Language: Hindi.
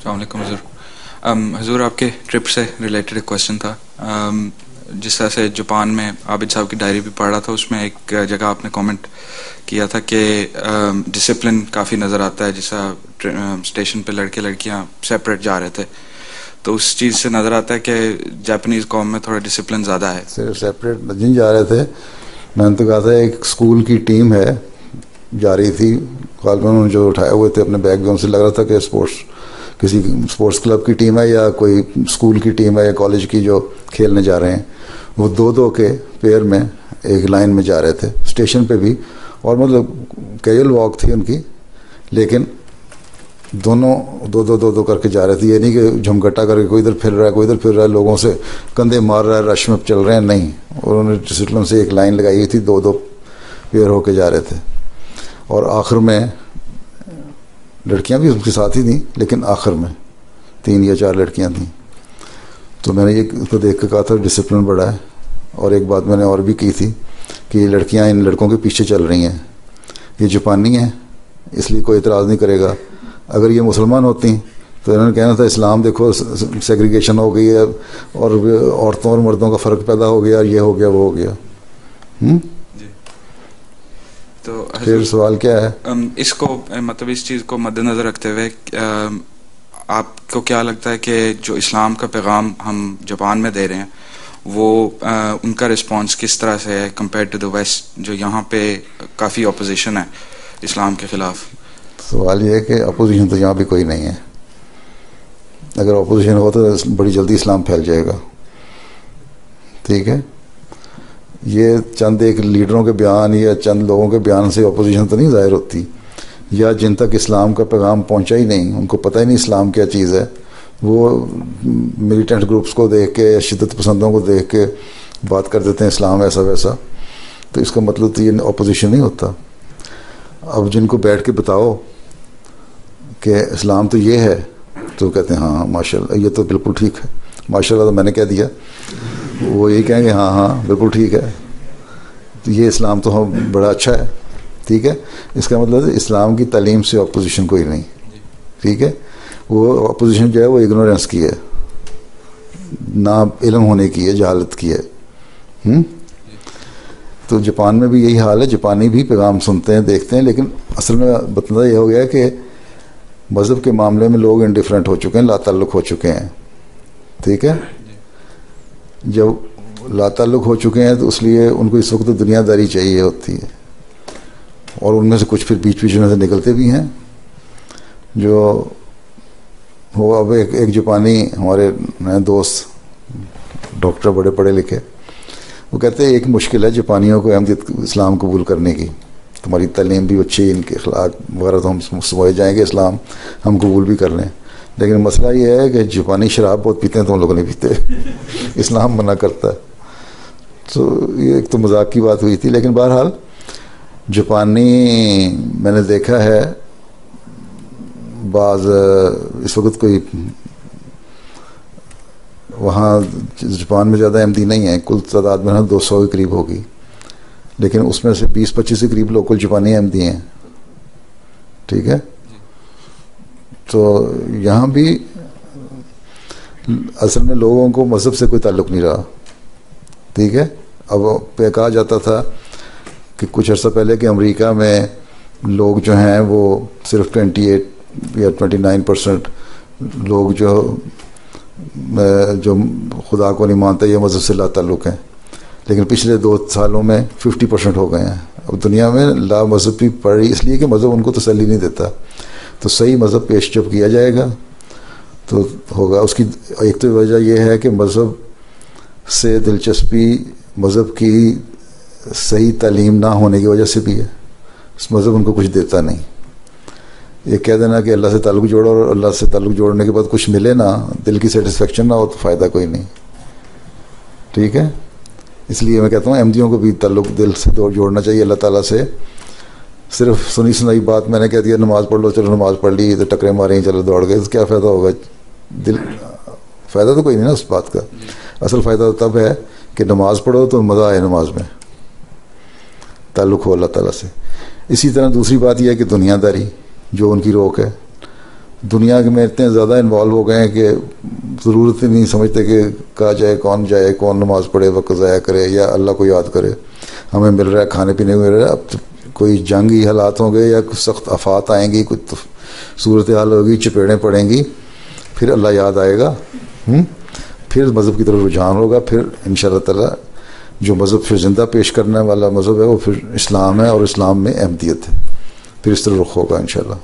अस्सलाम वालेकुम हुज़ूर। हुज़ूर, आपके ट्रिप से रिलेटेड एक क्वेश्चन था। जिस तरह से जापान में आबिद साहब की डायरी भी पढ़ रहा था, उसमें एक जगह आपने कमेंट किया था कि डिसिप्लिन काफ़ी नज़र आता है। जैसा स्टेशन पे लड़के लड़कियां सेपरेट जा रहे थे, तो उस चीज़ से नज़र आता है कि जापानीज़ कौम में थोड़ा डिसिप्लिन ज़्यादा है। सिर्फ सेपरेट नहीं जा रहे थे। मैंने तो कहा था एक स्कूल की टीम है जा रही थी, कॉल में उन्होंने जो उठाए हुए थे अपने बैग में, उनसे लग रहा था कि किसी स्पोर्ट्स क्लब की टीम है या कोई स्कूल की टीम है या कॉलेज की जो खेलने जा रहे हैं। वो दो दो के पेयर में एक लाइन में जा रहे थे स्टेशन पे भी, और मतलब कैजुअल वॉक थी उनकी, लेकिन दोनों दो दो दो दो करके जा रहे थे। ये नहीं कि झुमघटा करके कोई इधर फिर रहा है कोई इधर फिर रहा है, लोगों से कंधे मार रहा है, रश में चल रहे हैं, नहीं। और उन्होंने डिसिप्लिन से एक लाइन लगाई हुई थी, दो दो पेयर होके जा रहे थे। और आखिर में लड़कियां भी उनके साथ ही थी, लेकिन आखिर में 3 या 4 लड़कियां थीं। तो मैंने ये उसको देख के कहा था डिसिप्लिन बड़ा है। और एक बात मैंने और भी की थी कि ये लड़कियां इन लड़कों के पीछे चल रही हैं, ये जापानी हैं इसलिए कोई इतराज़ नहीं करेगा। अगर ये मुसलमान होती तो इन्होंने कहना था इस्लाम देखो सेग्रीगेशन हो गई है और औरतों और मर्दों का फ़र्क पैदा हो गया, ये हो गया वो हो गया। तो फिर सवाल क्या है? इसको मतलब इस चीज़ को मद्देनज़र रखते हुए आपको क्या लगता है कि जो इस्लाम का पैगाम हम जापान में दे रहे हैं वो उनका रिस्पांस किस तरह से है कंपेयर टू द वेस्ट, जो यहाँ पे काफ़ी अपोजिशन है इस्लाम के ख़िलाफ़? सवाल ये है कि अपोजिशन तो यहाँ भी कोई नहीं है। अगर अपोजिशन हो तो बड़ी जल्दी इस्लाम फैल जाएगा। ठीक है, ये चंद एक लीडरों के बयान या चंद लोगों के बयान से अपोजिशन तो नहीं ज़ाहिर होती, या जिन तक इस्लाम का पैगाम पहुंचा ही नहीं, उनको पता ही नहीं इस्लाम क्या चीज़ है, वो मिलिटेंट ग्रुप्स को देख के या शिद्दत पसंदों को देख के बात कर देते हैं इस्लाम ऐसा वैसा। तो इसका मतलब तो ये अपोजिशन नहीं होता। अब जिनको बैठ के बताओ कि इस्लाम तो ये है, तो कहते हैं हाँ माशाल्लाह ये तो बिल्कुल ठीक है, माशाल्लाह तो मैंने कह दिया, वो यही कहेंगे हाँ हाँ बिल्कुल ठीक है, तो ये इस्लाम तो हम बड़ा अच्छा है। ठीक है, इसका मतलब इस्लाम की तालीम से अपोजिशन कोई नहीं। ठीक है, वो अपोजिशन जो है वो इग्नोरेंस की है, ना इल्म होने की है, जहालत की है। तो जापान में भी यही हाल है। जापानी भी पैगाम सुनते हैं देखते हैं, लेकिन असल में मतलब ये हो गया कि मज़हब के मामले में लोग इंडिफरेंट हो चुके हैं, लाताल्लुक़ हो चुके हैं। ठीक है, जब लाताल्लुक़ हो चुके हैं तो इसलिए उनको इस वक्त तो दुनियादारी चाहिए होती है, और उनमें से कुछ फिर बीच बीच में से निकलते भी हैं जो वो। अब एक जापानी हमारे दोस्त डॉक्टर बड़े पढ़े लिखे, वो कहते हैं एक मुश्किल है जापानियों को अहमदियत इस्लाम कबूल करने की, तुम्हारी तालीम भी अच्छी, इनके अखलाक वगैरह तो हम समझ जाएंगे, इस्लाम हम कबूल भी कर लें, लेकिन मसला ये है कि जापानी शराब बहुत पीते हैं तो हम लोग नहीं पीते इस्लाम मना करता है। तो ये एक तो मजाक की बात हुई थी, लेकिन बहरहाल जापानी मैंने देखा है बाज़ इस वक्त कोई वहाँ जापान में ज़्यादा अहमदी नहीं है, कुल तादाद में 200 के करीब होगी, लेकिन उसमें से 20-25 के करीब लोग कुल जापानी अहमदी हैं। ठीक है, तो यहाँ भी असल में लोगों को मज़हब से कोई ताल्लुक़ नहीं रहा। ठीक है, अब पे कहा जाता था कि कुछ अर्सा पहले कि अमेरिका में लोग जो हैं वो सिर्फ 28 या 29% लोग जो खुदा को नहीं मानते ये मज़हब से लाताल्लुक़ हैं, लेकिन पिछले 2 सालों में 50% हो गए हैं। अब दुनिया में ला मज़हबी पड़ रही इसलिए कि मज़हब उनको तसल्ली नहीं देता। तो सही मज़हब पेश जब किया जाएगा तो होगा। उसकी एक तो वजह यह है कि मज़हब से दिलचस्पी मज़हब की सही तालीम ना होने की वजह से भी है। मज़हब उनको कुछ देता नहीं। ये कह देना कि अल्लाह से ताल्लुक़ जोड़ो और अल्लाह से ताल्लुक़ जोड़ने के बाद कुछ मिले ना, दिल की सेटिस्फेक्शन ना हो, तो फ़ायदा कोई नहीं। ठीक है, इसलिए मैं कहता हूँ अहमदियों को भी ताल्लुक़ दिल से जोड़ना चाहिए अल्लाह ताला से। सिर्फ सुनी सुनाई बात मैंने कह दिया नमाज़ पढ़ लो, चलो नमाज़ पढ़ ली, तो टकरे मारे चलो दौड़ गए, तो क्या फ़ायदा होगा? दिल फ़ायदा तो कोई नहीं ना उस बात का। असल फ़ायदा तो तब है कि नमाज़ पढ़ो तो मज़ा आए, नमाज में ताल्लुक़ हो अल्लाह ताला से। इसी तरह दूसरी बात यह है कि दुनियादारी जो उनकी रोक है, दुनिया के में इतने ज़्यादा इन्वॉल्व हो गए हैं कि ज़रूरत ही नहीं समझते कि कहा जाए कौन नमाज़ पढ़े, वक्त ज़ाया करे या अल्लाह को याद करे। हमें मिल रहा है, खाने पीने को मिल रहा है। अब तो कोई जंगी हालात होंगे या कुछ सख्त आफात आएंगी, कुछ तो सूरत हाल होगी, चपेड़ें पड़ेंगी, फिर अल्लाह याद आएगा, फिर मज़हब की तरफ रुझान होगा। फिर इंशाअल्लाह ताला जो मज़हब फिर ज़िंदा पेश करने वाला मज़हब है वो फिर इस्लाम है, और इस्लाम में अहमियत है। फिर इस तरह रुख होगा इंशाअल्लाह।